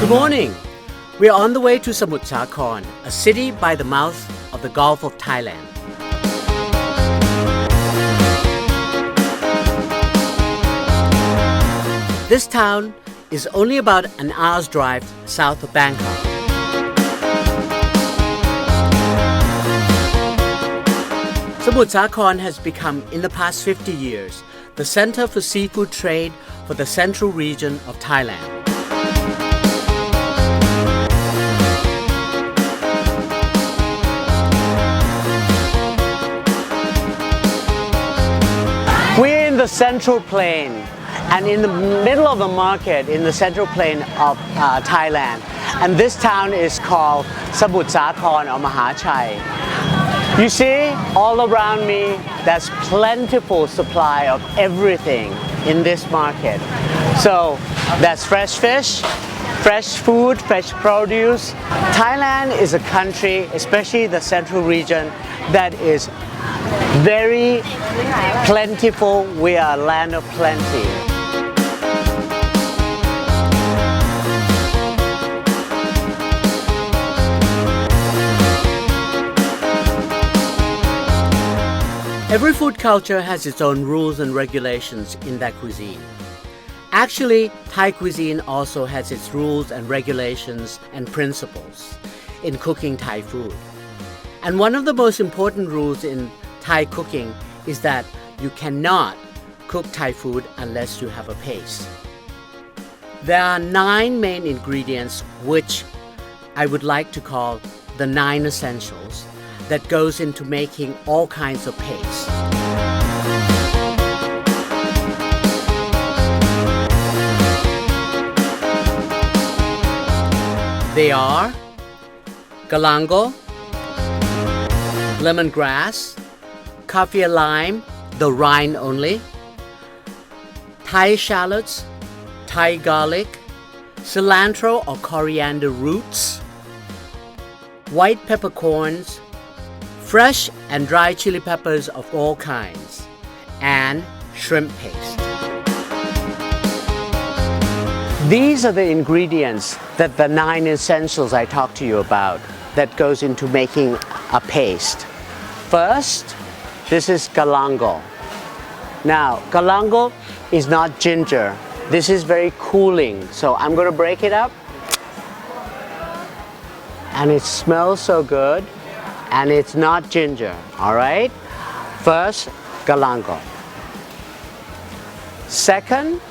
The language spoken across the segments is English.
Good morning. We are on the way to Samut Sakhon, a city by the mouth of the Gulf of Thailand. This town is only about an hour's drive south of Bangkok. Samut Sakhon has become, in the past 50 years, the center for seafood trade for the central region of Thailand. We're in the central plain and in the middle of the market in the central plain of Thailand. And this town is called Samut Sakhon or Mahachai. You see, all around me, there's plentiful supply of everything in this market. So that's fresh fish, fresh food, fresh produce. Thailand is a country, especially the central region, that is very plentiful. We are a land of plenty. Every food culture has its own rules and regulations in that cuisine. Actually, Thai cuisine also has its rules and regulations and principles in cooking Thai food. And one of the most important rules in Thai cooking is that you cannot cook Thai food unless you have a paste. There are 9 main ingredients which I would like to call the 9 essentials that goes into making all kinds of paste. They are galangal, lemongrass, kaffir lime, the rind only, Thai shallots, Thai garlic, cilantro or coriander roots, white peppercorns, fresh and dry chili peppers of all kinds, and shrimp paste. These are the ingredients that the 9 essentials I talked to you about that goes into making a paste. First, this is galangal. Now, galangal is not ginger. This is very cooling. So I'm going to break it up. And it smells so good. And it's not ginger, all right? First, galangal. Second,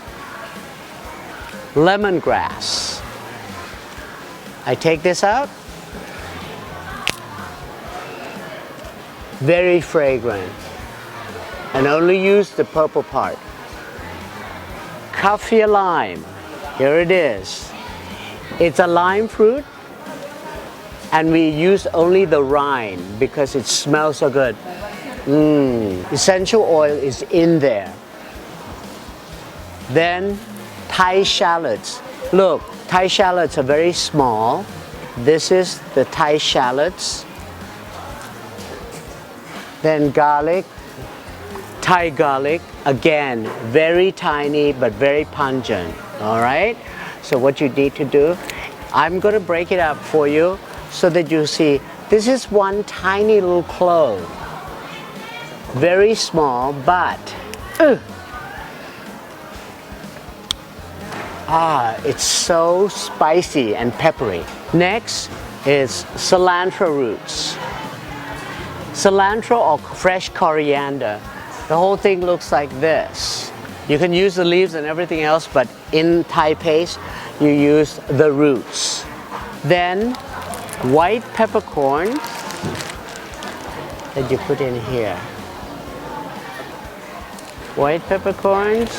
lemongrass. I take this out. Very fragrant. And only use the purple part. Kaffir lime. Here it is. It's a lime fruit. And we use only the rind because it smells so good. Essential oil is in there. Then Thai shallots. Look, Thai shallots are very small. This is the Thai shallots. Then garlic, Thai garlic. Again, very tiny but very pungent. All right? So what you need to do, I'm going to break it up for you, so that you see, this is one tiny little clove. Very small, but it's so spicy and peppery. Next is cilantro roots. Cilantro or fresh coriander. The whole thing looks like this. You can use the leaves and everything else, but in Thai paste, you use the roots. Then white peppercorn that you put in here. White peppercorns.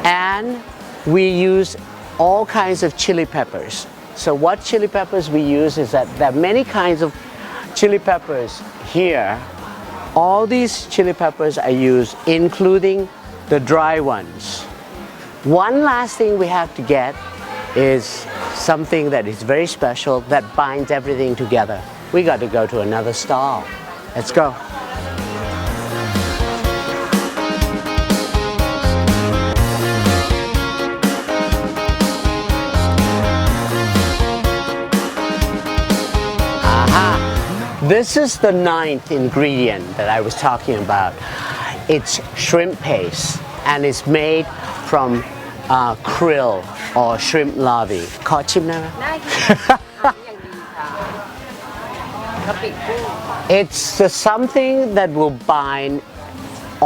And we use all kinds of chili peppers. So what chili peppers we use is that there are many kinds of chili peppers here. All these chili peppers are used, including the dry ones. One last thing we have to get is something that is very special that binds everything together. We got to go to another stall. Let's go. This is the ninth ingredient that I was talking about. It's shrimp paste, and it's made from krill or shrimp larvae. ขอชิมได้ไหม ได้ค่ะอย่างดีค่ะกะปิกุ้ง It's something that will bind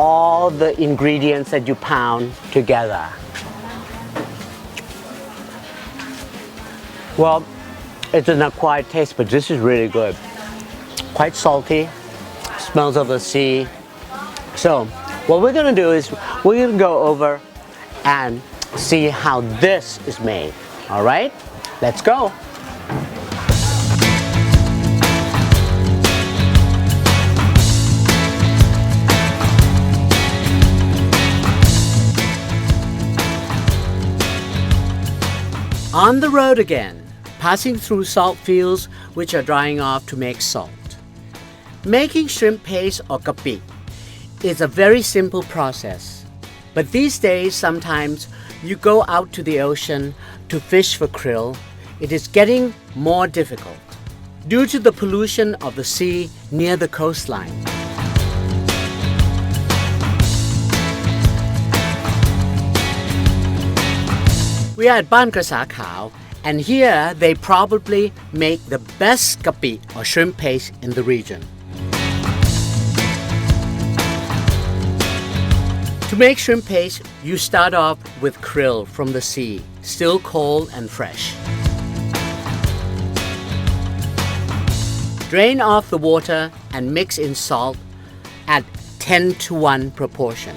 all the ingredients that you pound together. Well, it's an acquired taste, but this is really good. Quite salty, smells of the sea. So, what we're gonna do is we're gonna go over and see how this is made. All right, let's go. On the road again, passing through salt fields which are drying off to make salt. Making shrimp paste or kapi is a very simple process, but these days sometimes you go out to the ocean to fish for krill. It is getting more difficult due to the pollution of the sea near the coastline. We are at Ban Krasa Khao, and here they probably make the best kapi or shrimp paste in the region. To make shrimp paste, you start off with krill from the sea, still cold and fresh. Drain off the water and mix in salt at 10:1 proportion.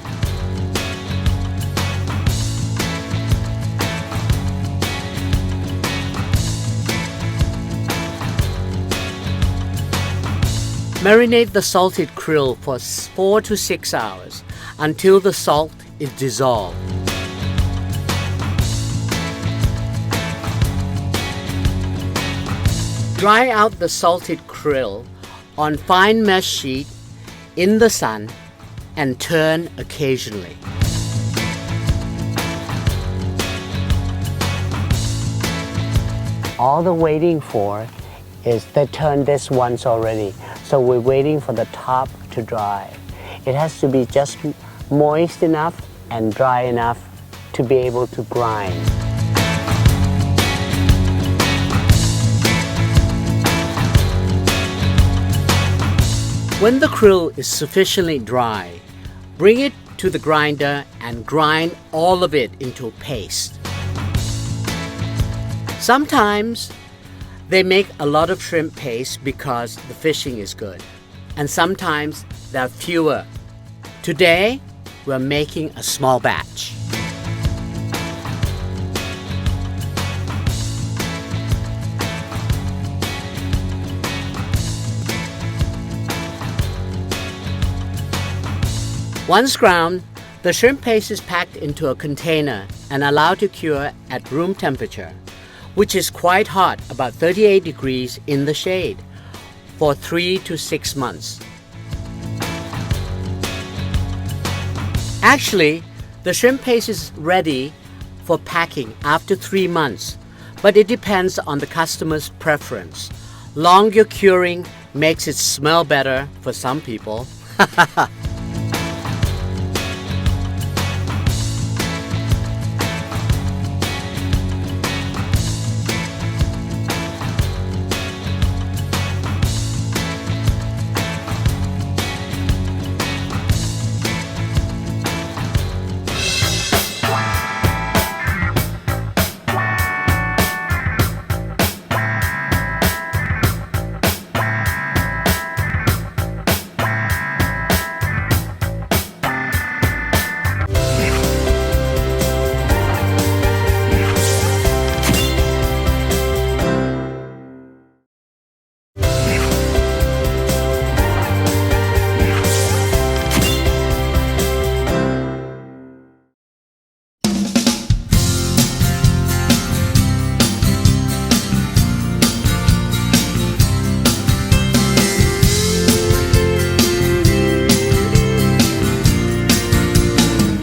Marinate the salted krill for 4 to 6 hours until the salt is dissolved. Dry out the salted krill on fine mesh sheet in the sun and turn occasionally. All they're waiting for is they turned this once already, so we're waiting for the top to dry. It has to be just moist enough and dry enough to be able to grind. When the krill is sufficiently dry, bring it to the grinder and grind all of it into a paste. Sometimes they make a lot of shrimp paste because the fishing is good, and sometimes there are fewer. Today, we're making a small batch. Once ground, the shrimp paste is packed into a container and allowed to cure at room temperature, which is quite hot, about 38 degrees in the shade, for 3 to 6 months. Actually, the shrimp paste is ready for packing after 3 months, but it depends on the customer's preference. Longer curing makes it smell better for some people.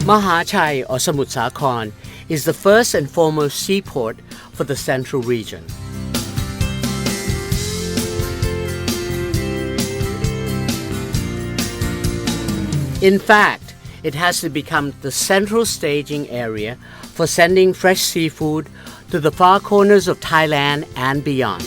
Mahachai or Samut Sakhon is the first and foremost seaport for the central region. In fact, it has become the central staging area for sending fresh seafood to the far corners of Thailand and beyond.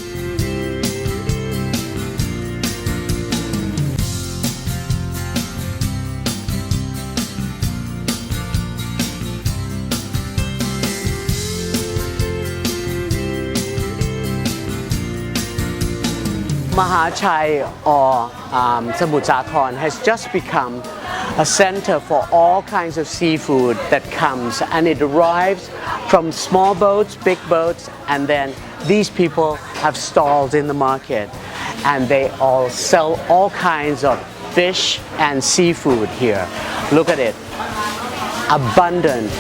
Mahachai or Samut Sakhon has just become a center for all kinds of seafood that comes, and it arrives from small boats, big boats, and then these people have stalls in the market and they all sell all kinds of fish and seafood here. Look at it, abundant.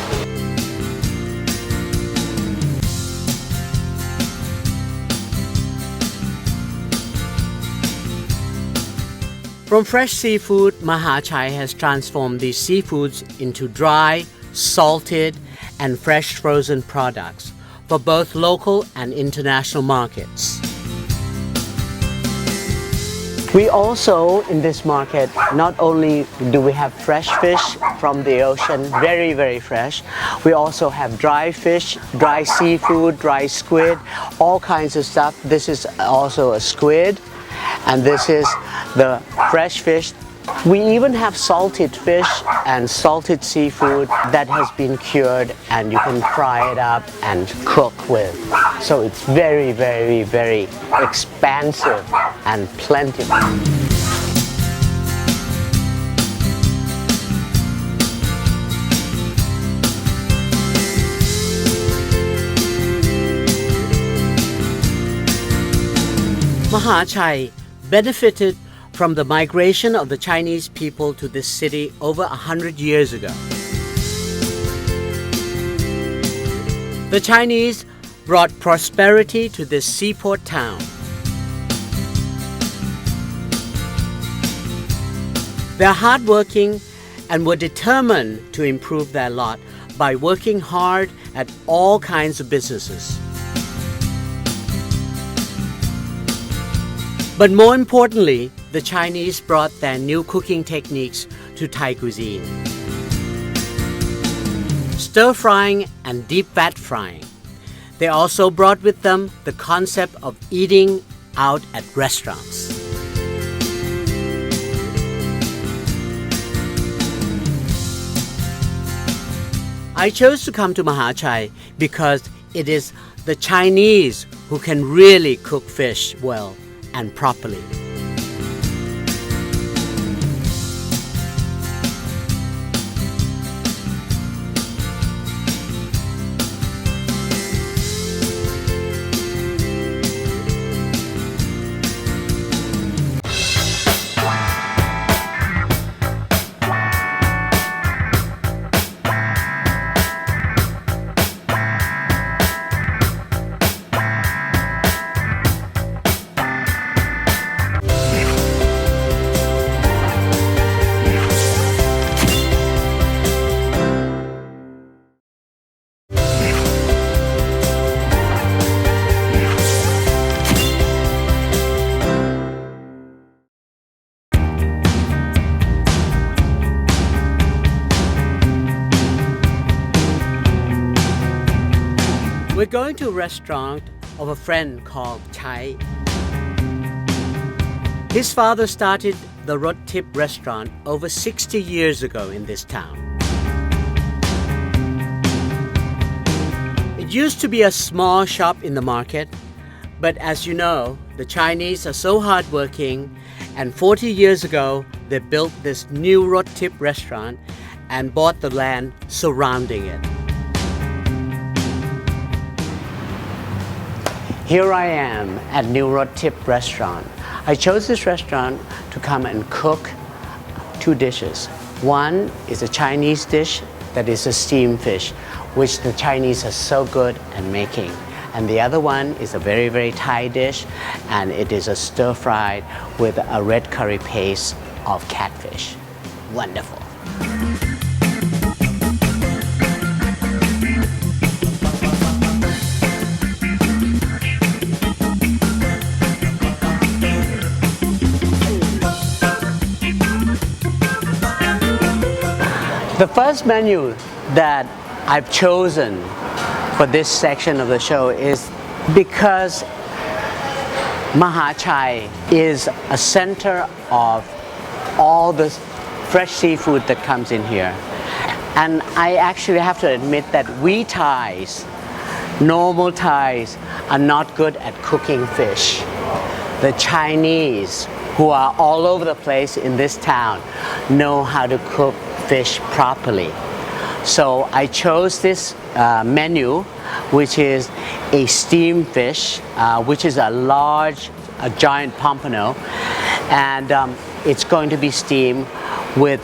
From fresh seafood, Mahachai has transformed these seafoods into dry, salted, and fresh frozen products for both local and international markets. We also, in this market, not only do we have fresh fish from the ocean, very, very fresh, we also have dry fish, dry seafood, dry squid, all kinds of stuff. This is also a squid. And this is the fresh fish. We even have salted fish and salted seafood that has been cured, and you can fry it up and cook with. So it's very, very, very expansive and plentiful. Mahachai benefited from the migration of the Chinese people to this city over 100 years ago. The Chinese brought prosperity to this seaport town. They're hardworking and were determined to improve their lot by working hard at all kinds of businesses. But more importantly, the Chinese brought their new cooking techniques to Thai cuisine. Stir frying and deep fat frying. They also brought with them the concept of eating out at restaurants. I chose to come to Mahachai because it is the Chinese who can really cook fish well and properly. We're going to a restaurant of a friend called Chai. His father started the Rot Tip restaurant over 60 years ago in this town. It used to be a small shop in the market, but as you know, the Chinese are so hardworking, and 40 years ago, they built this new Rot Tip restaurant and bought the land surrounding it. Here I am at New Rot Tip restaurant. I chose this restaurant to come and cook two dishes. One is a Chinese dish that is a steamed fish, which the Chinese are so good at making. And the other one is a very, very Thai dish, and it is a stir-fried with a red curry paste of catfish. Wonderful. The first menu that I've chosen for this section of the show is because Mahachai is a center of all the fresh seafood that comes in here. And I actually have to admit that we Thais, normal Thais, are not good at cooking fish. The Chinese, who are all over the place in this town, know how to cook fish properly. So I chose this menu, which is a steamed fish, which is a giant pompano, and it's going to be steamed with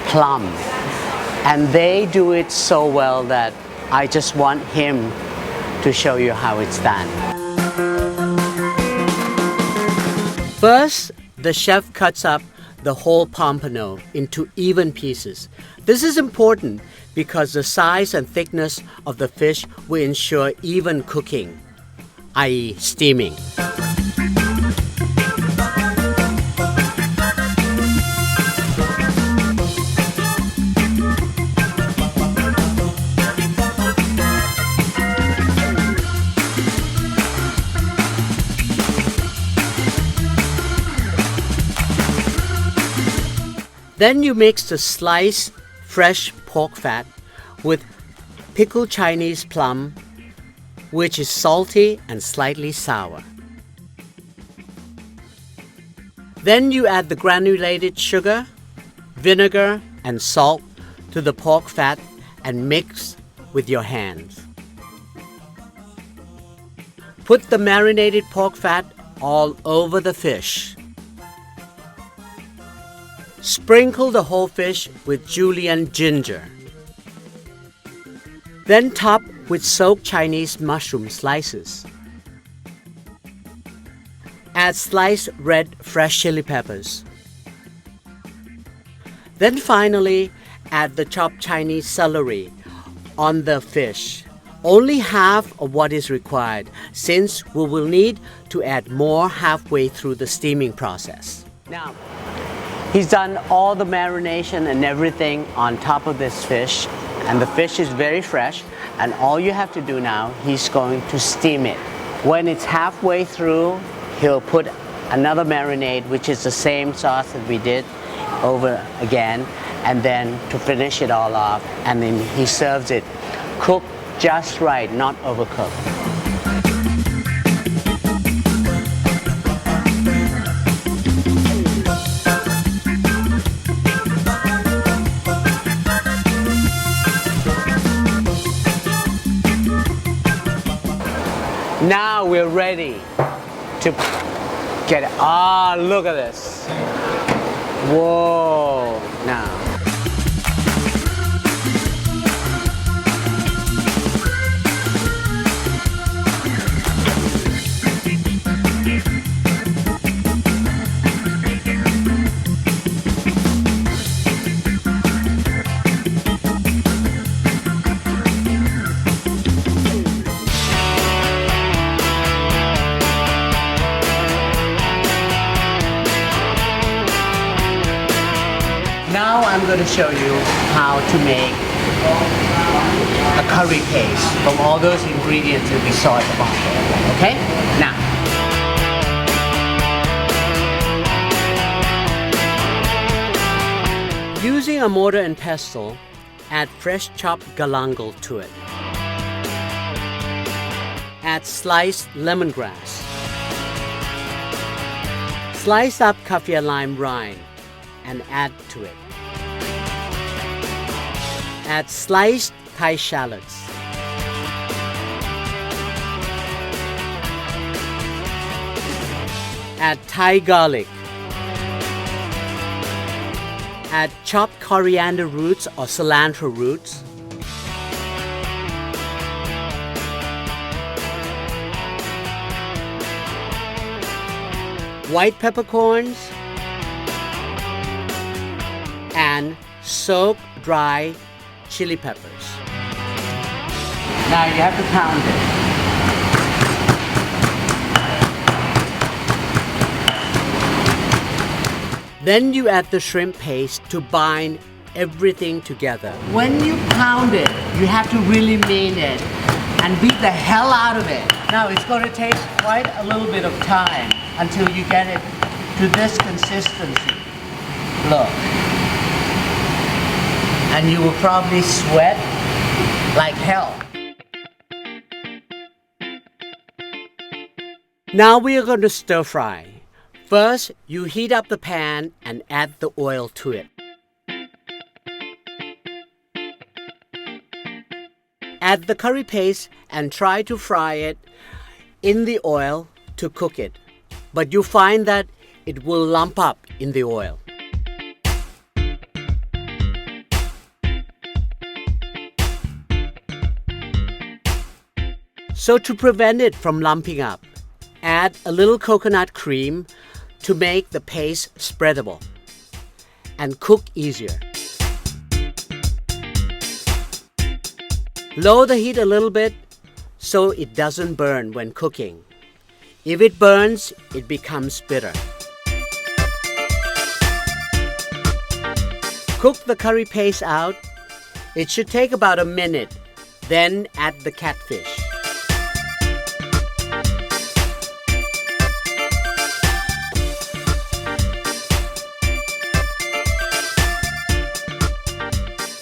plum. And they do it so well that I just want him to show you how it's done. First, the chef cuts up the whole pompano into even pieces. This is important because the size and thickness of the fish will ensure even cooking, i.e. steaming. Then you mix the sliced fresh pork fat with pickled Chinese plum, which is salty and slightly sour. Then you add the granulated sugar, vinegar, and salt to the pork fat and mix with your hands. Put the marinated pork fat all over the fish. Sprinkle the whole fish with julienne ginger. Then top with soaked Chinese mushroom slices. Add sliced red fresh chili peppers. Then finally, add the chopped Chinese celery on the fish. Only half of what is required, since we will need to add more halfway through the steaming process. Now, he's done all the marination and everything on top of this fish, and the fish is very fresh, and all you have to do now, he's going to steam it. When it's halfway through, he'll put another marinade, which is the same sauce that we did over again, and then to finish it all off, and then he serves it cooked just right, not overcooked. Now we're ready to get it. Ah, look at this. Whoa, now. Now I'm going to show you how to make a curry paste from all those ingredients that we saw at the bottom. Okay? Now, using a mortar and pestle, add fresh chopped galangal to it. Add sliced lemongrass. Slice up kaffir lime rind and add to it. Add sliced Thai shallots. Add Thai garlic. Add chopped coriander roots or cilantro roots. White peppercorns. And soaked dry chili peppers. Now you have to pound it. Then you add the shrimp paste to bind everything together. When you pound it, you have to really mean it and beat the hell out of it. Now it's going to take quite a little bit of time until you get it to this consistency. Look. And you will probably sweat like hell. Now we are going to stir fry. First, you heat up the pan and add the oil to it. Add the curry paste and try to fry it in the oil to cook it. But you find that it will lump up in the oil. So to prevent it from lumping up, add a little coconut cream to make the paste spreadable and cook easier. Lower the heat a little bit so it doesn't burn when cooking. If it burns, it becomes bitter. Cook the curry paste out. It should take about a minute. Then add the catfish.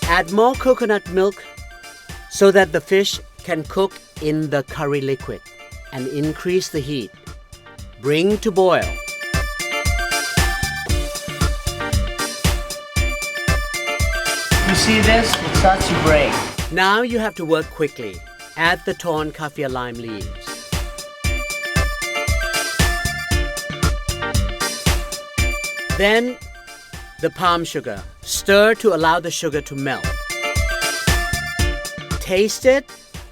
Add more coconut milk so that the fish can cook in the curry liquid and increase the heat. Bring to boil. You see this? It starts to break. Now you have to work quickly. Add the torn kaffir lime leaves. Then the palm sugar. Stir to allow the sugar to melt. Taste it.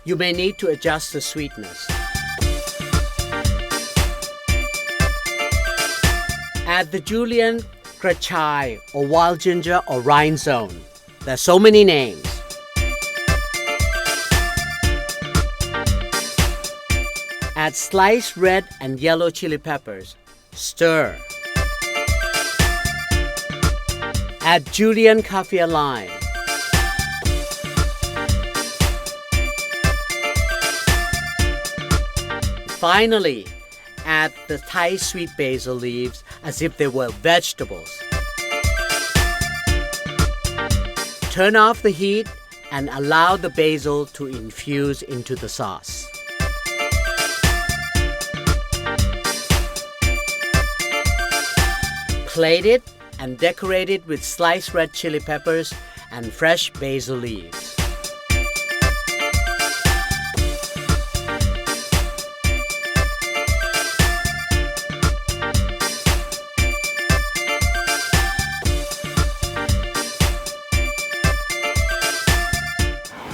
You may need to adjust the sweetness. Add the julienne, krachai, or wild ginger or rhinestone. There's so many names. Add sliced red and yellow chili peppers. Stir. Add julienne kaffir lime. Finally, add the Thai sweet basil leaves as if they were vegetables. Turn off the heat and allow the basil to infuse into the sauce. Plate it and decorate it with sliced red chili peppers and fresh basil leaves.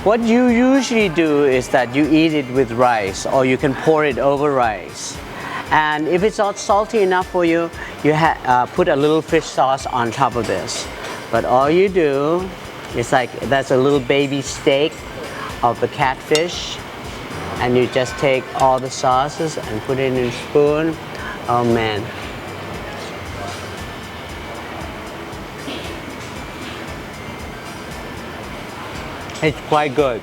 What you usually do is that you eat it with rice, or you can pour it over rice. And if it's not salty enough for you, you put a little fish sauce on top of this. But all you do is that's a little baby steak of the catfish, and you just take all the sauces and put it in a spoon. Oh man. It's quite good.